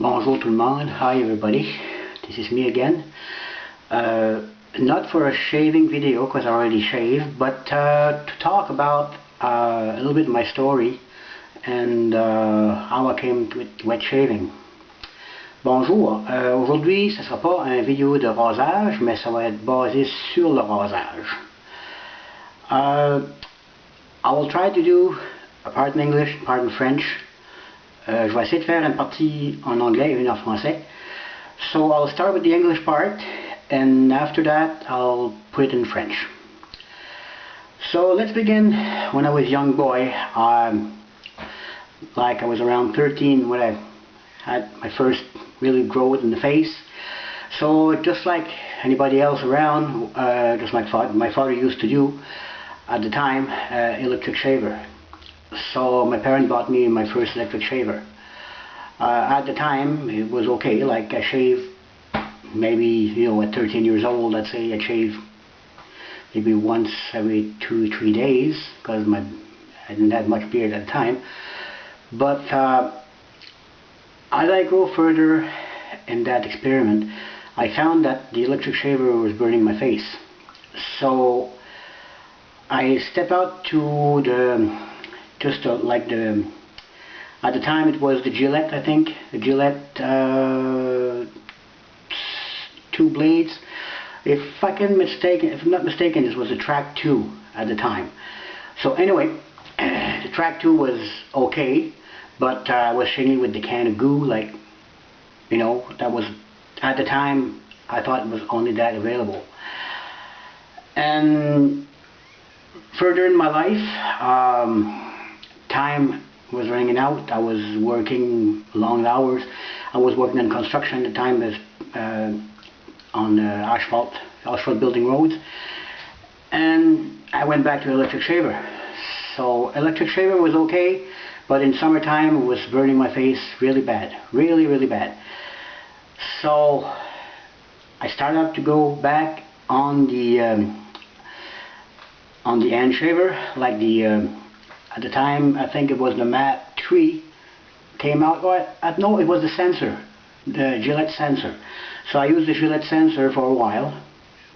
Bonjour tout le monde. Hi everybody. This is me again. Not for a shaving video because I already shaved, but to talk about a little bit of my story and how I came with wet shaving. Bonjour. Aujourd'hui, ce ne sera pas une vidéo de rasage, mais ça va être basé sur le rasage. I will try to do a part in English, a part in French. Je vais essayer de faire une partie en anglais et une en français. So I'll start with the English part, and after that I'll put it in French. So let's begin when I was a young boy. Like I was around 13 when I had my first really growth in the face. So just like anybody else around, just like my father used to do at the time, electric shaver. So my parents bought me my first electric shaver. At the time it was okay, like I shaved maybe, at 13 years old, let's say I shaved maybe once every 2-3 days because I didn't have much beard at the time. But as I go further in that experiment, I found that the electric shaver was burning my face. So I stepped out to at the time it was the Gillette, I think, the Gillette 2 blades. If I'm not mistaken, this was a Track 2 at the time. So anyway, the Track 2 was okay, but I was shaving with the can of goo, like, that was, at the time, I thought it was only that available. And further in my life, time was running out. I was working long hours. I was working in construction at the time, as on asphalt building roads, and I went back to electric shaver. So electric shaver was okay, but in summertime it was burning my face really bad, really bad. So I started to go back on the hand shaver, like the at the time I think it was the Mat 3 came out. No, it was the sensor, the Gillette sensor. So I used the Gillette sensor for a while.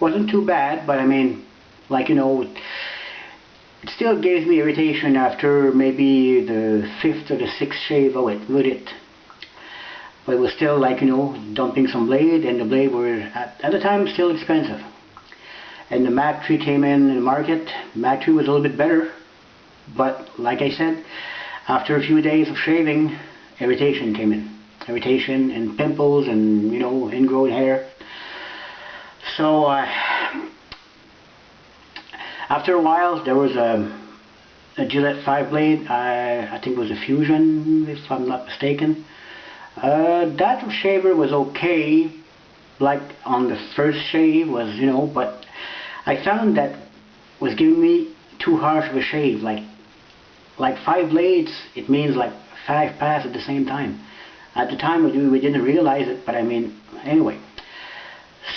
Wasn't too bad, but I mean, like, it still gave me irritation after maybe the 5th or the 6th shave with it. But it was still like, dumping some blade, and the blade were at the time still expensive. And the Mat 3 came in the market. Mat 3 was a little bit better, but like I said, after a few days of shaving, irritation came in. Irritation and pimples and, ingrown hair. So after a while there was a Gillette 5 blade, I think it was a Fusion if I'm not mistaken. That shaver was okay, like on the first shave was, but I found that was giving me too harsh of a shave. Like 5 blades, it means like 5 pass at the same time. At the time we didn't realize it, but I mean, anyway.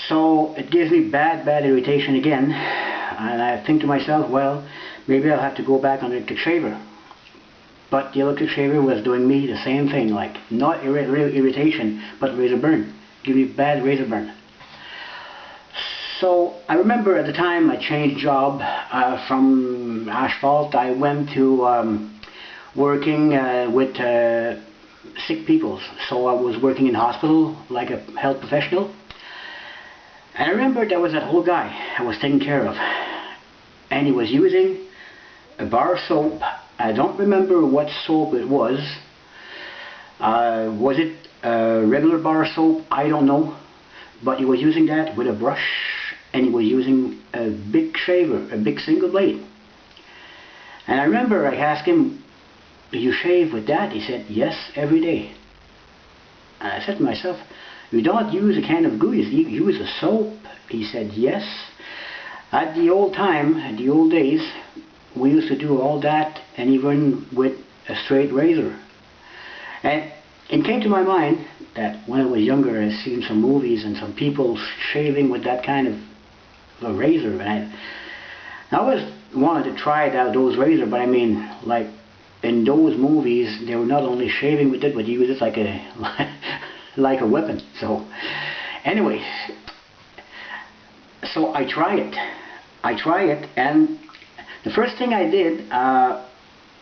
So it gives me bad irritation again, and I think to myself, well, maybe I'll have to go back on the electric shaver. But the electric shaver was doing me the same thing, like not real irritation, but razor burn. Give me bad razor burn. So I remember at the time I changed job from asphalt. I went to working with sick people. So I was working in hospital like a health professional. And I remember there was that whole guy I was taking care of, and he was using a bar soap. I don't remember what soap it was. Was it a regular bar soap? I don't know. But he was using that with a brush, and he was using a big shaver, a big single blade. And I remember I asked him, "Do you shave with that?" He said, "Yes, every day." And I said to myself, "You don't use a can of goo, you use a soap?" He said, "Yes. At the old days, we used to do all that, and even with a straight razor." And it came to my mind that when I was younger, I seen some movies and some people shaving with that kind of a razor, and I always wanted to try those razors, but I mean, like, in those movies, they were not only shaving with it, but you use it like like a weapon. So anyway, so I try it, and the first thing I did, I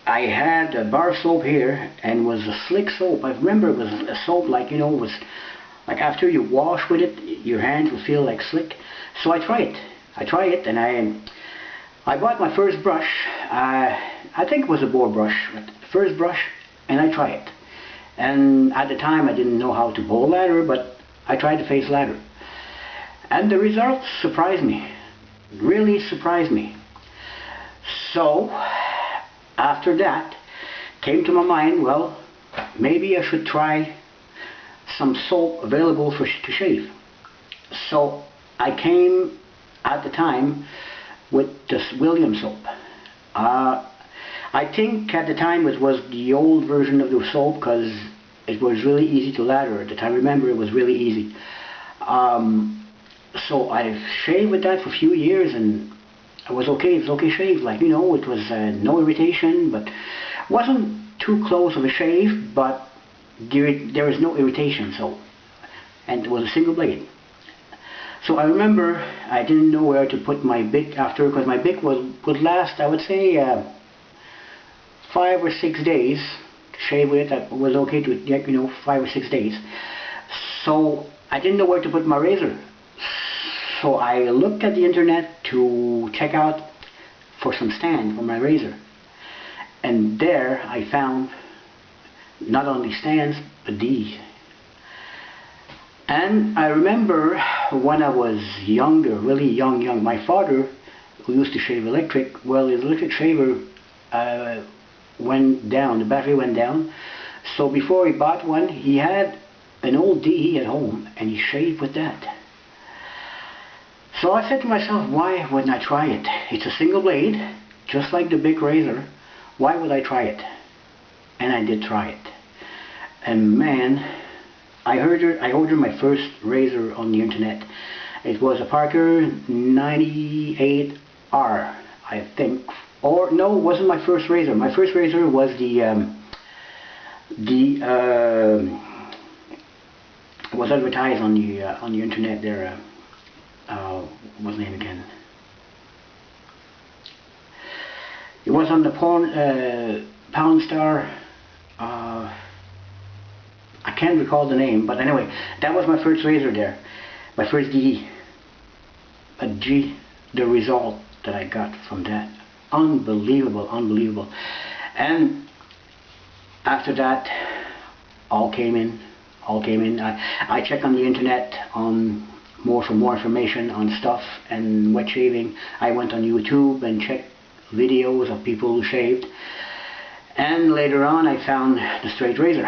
had a bar soap here, and it was a slick soap. I remember it was a soap like, you know, it was like after you wash with it, your hands will feel like slick. So I try it, and I bought my first brush. I think it was a boar brush, but the first brush, and I try it. And at the time I didn't know how to bowl ladder, but I tried the face ladder. And the results surprised me, really surprised me. So after that came to my mind, well, maybe I should try some soap available to shave. So I came at the time with this William soap. I think at the time it was the old version of the soap because it was really easy to lather at the time. I remember it was really easy. So I shaved with that for a few years, and it was okay. It was okay shave, like, you know, it was no irritation, but wasn't too close of a shave, but there was no irritation. So, and it was a single blade. So I remember I didn't know where to put my Bic after, because my Bic would last, I would say, 5 or 6 days to shave with. That was okay to, you know, 5 or 6 days. So I didn't know where to put my razor. So I looked at the internet to check out for some stand for my razor. And there I found not only stands, but these. And I remember when I was younger, really young, my father, who used to shave electric, well, his electric shaver went down, the battery went down. So before he bought one, he had an old DE at home, and he shaved with that. So I said to myself, why wouldn't I try it? It's a single blade, just like the Bic razor. Why would I try it? And I did try it. And man, I ordered my first razor on the internet. It was a Parker 98R, I think. Or no, it wasn't my first razor. My first razor was it was advertised on the internet there. What was the name again? It was on the Pound Star. I can't recall the name, but anyway, that was my first razor there, my first DE. But gee, the result that I got from that, unbelievable, unbelievable. And after that, all came in. I checked on the internet for more information on stuff and wet shaving. I went on YouTube and checked videos of people who shaved. And later on I found the straight razor.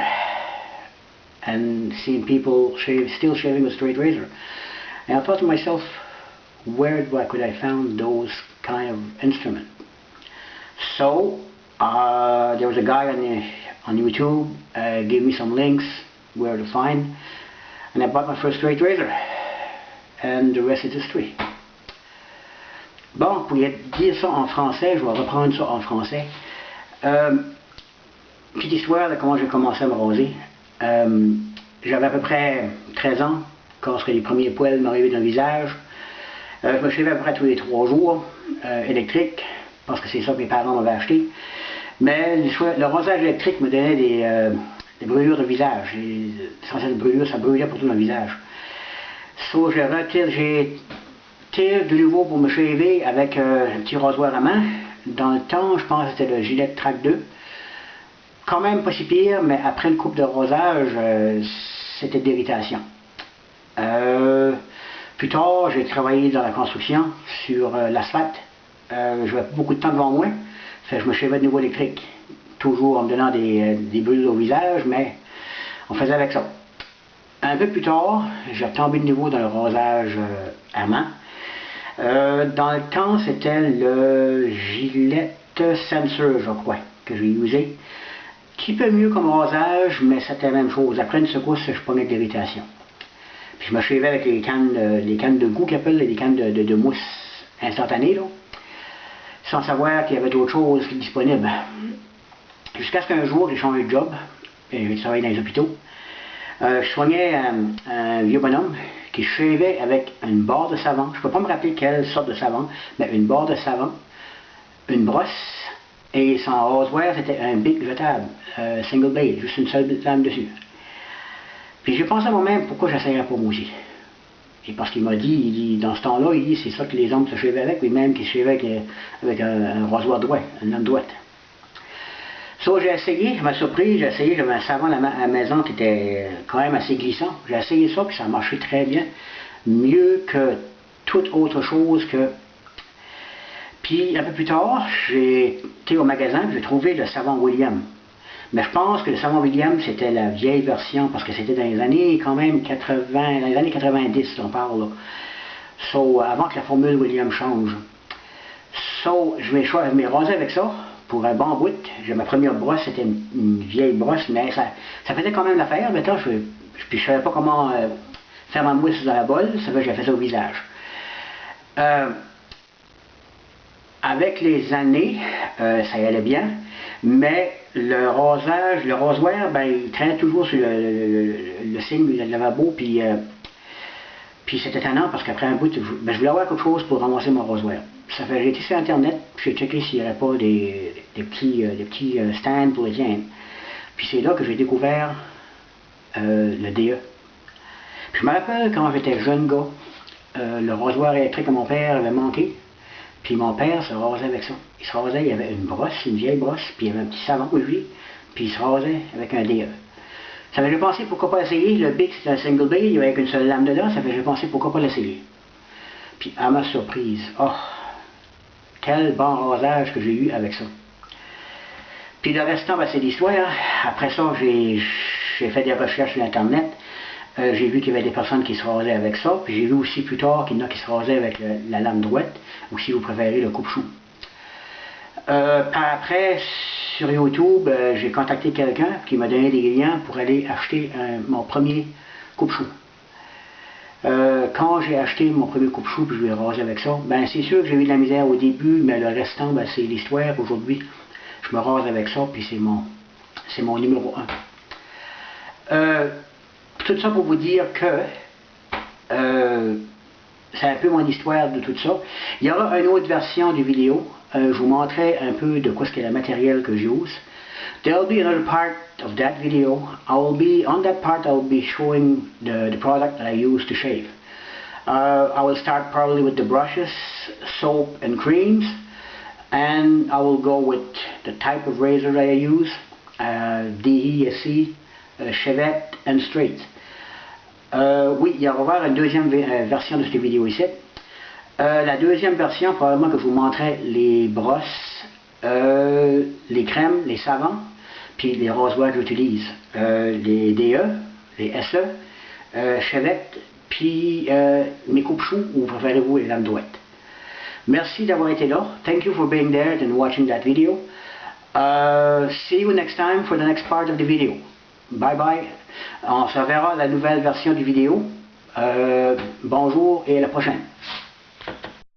And seeing people still shaving with straight razor. And I thought to myself, where could I find those kind of instruments? So there was a guy on YouTube gave me some links where to find, and I bought my first straight razor. And the rest is history. Bon, pour dire ça en français, je vais reprendre ça en français. Petite histoire de comment j'ai commencé à me raser. J'avais à peu près 13 ans quand les premiers poils m'arrivaient dans le visage. Je me shavais à peu près tous les 3 jours, électrique, parce que c'est ça que mes parents m'avaient acheté. Mais le rasage électrique me donnait des brûlures de visage. Essentiellement brûlures, ça brûlait pour tout le visage. So, j'ai tiré de nouveau pour me shaver avec un petit rasoir à main. Dans le temps, je pense que c'était le Gillette Track 2. Quand même pas si pire, mais après le coupe de rasage, c'était de l'irritation. Plus tard, j'ai travaillé dans la construction, sur l'asphalte. J'avais beaucoup de temps devant moi, fait que je me shavais de nouveau électrique. Toujours en me donnant des brûlures au visage, mais on faisait avec ça. Un peu plus tard, j'ai retombé de nouveau dans le rasage à main. Dans le temps, c'était le Gillette Sensor, je crois, que j'ai usé. Un petit peu mieux comme rasage, mais c'était la même chose. Après une secousse, je prenais de l'irritation. Puis je me shavais avec les cannes de goût qu'ils appellent, les cannes de mousse instantanée, là, sans savoir qu'il y avait d'autres choses disponibles. Jusqu'à ce qu'un jour, j'ai changé de job, et j'ai travaillé dans les hôpitaux. Je soignais un vieux bonhomme qui shavait avec une barre de savon. Je ne peux pas me rappeler quelle sorte de savon, mais une barre de savon, une brosse, et son rasoir c'était un bic jetable, single blade, juste une seule lame dessus. Puis j'ai pensé à moi-même pourquoi j'essayerais pas moi aussi. Et parce qu'il m'a dit, il dit, dans ce temps-là, il dit c'est ça que les hommes se shavaient avec, lui-même qui se shavait avec un rasoir droit, une lame droite. So, j'ai essayé, je m'a surpris, j'ai essayé, j'avais un savon à la maison qui était quand même assez glissant. J'ai essayé ça, puis ça a marché très bien. Mieux que toute autre chose que... Puis, un peu plus tard, j'ai été au magasin, j'ai trouvé le savon William. Mais je pense que le savon William, c'était la vieille version, parce que c'était dans les années quand même 80, dans les années 90, on parle là. So, avant que la formule William change. So, je m'ai rasé avec ça. Pour un bon bout, ma première brosse, c'était une vieille brosse, mais ça faisait quand même l'affaire. Maintenant, puis je savais pas comment faire ma mousse dans la bolle, ça fait que je la faisais au visage. Avec les années, ça allait bien, mais le rasage, le rasoir, ben, il traînait toujours sur le signe du lavabo, puis c'était étonnant parce qu'après un bout, je voulais avoir quelque chose pour ramasser mon rasoir. J'ai été sur internet, j'ai checké s'il n'y avait pas des petits stands pour les tiennes. Puis c'est là que j'ai découvert le DE. Puis je me rappelle quand j'étais jeune gars, le rasoir électrique que mon père avait manqué. Puis mon père se rasait avec ça. Il se rasait, il y avait une brosse, une vieille brosse, puis il y avait un petit savon pour lui, puis il se rasait avec un DE. Ça fait que j'ai pensé pourquoi pas essayer. Le bic c'est un single blade, il y avait qu'une seule lame dedans, ça fait que j'ai pensé pourquoi pas l'essayer. Puis à ma surprise, oh, quel bon rasage que j'ai eu avec ça. Puis le restant, ben, c'est l'histoire. Après ça, j'ai fait des recherches sur Internet. J'ai vu qu'il y avait des personnes qui se rasaient avec ça. Puis j'ai vu aussi plus tard qu'il y en a qui se rasaient avec la lame droite, ou si vous préférez le coupe-chou. Par après, sur YouTube, j'ai contacté quelqu'un qui m'a donné des liens pour aller acheter mon premier coupe-chou. Quand j'ai acheté mon premier coupe-chou puis je l'ai rasé avec ça, ben c'est sûr que j'ai eu de la misère au début, mais le restant, ben, c'est l'histoire. Aujourd'hui, je me rase avec ça, puis c'est mon numéro 1. Tout ça pour vous dire que c'est un peu mon histoire de tout ça. Il y aura une autre version du vidéo. Je vous montrerai un peu de quoi est-ce que le matériel que j'use. There will be another part of that video. On that part I will be showing the product that I use to shave. I will start probably with the brushes, soap and creams, and I will go with the type of razor that I use, DESC, chevette and straight. Oui, il y aura une deuxième version de cette vidéo ici. La deuxième version, probablement que je vous montrerai les brosses, les crèmes, les savons, puis les rasoirs que j'utilise. Les DE, les SE, chevette, puis mes coupe-choux, ou préférez-vous les lames droites. Merci d'avoir été là. Thank you for being there and watching that video. See you next time for the next part of the video. Bye bye. On se verra la nouvelle version du vidéo. Bonjour et à la prochaine.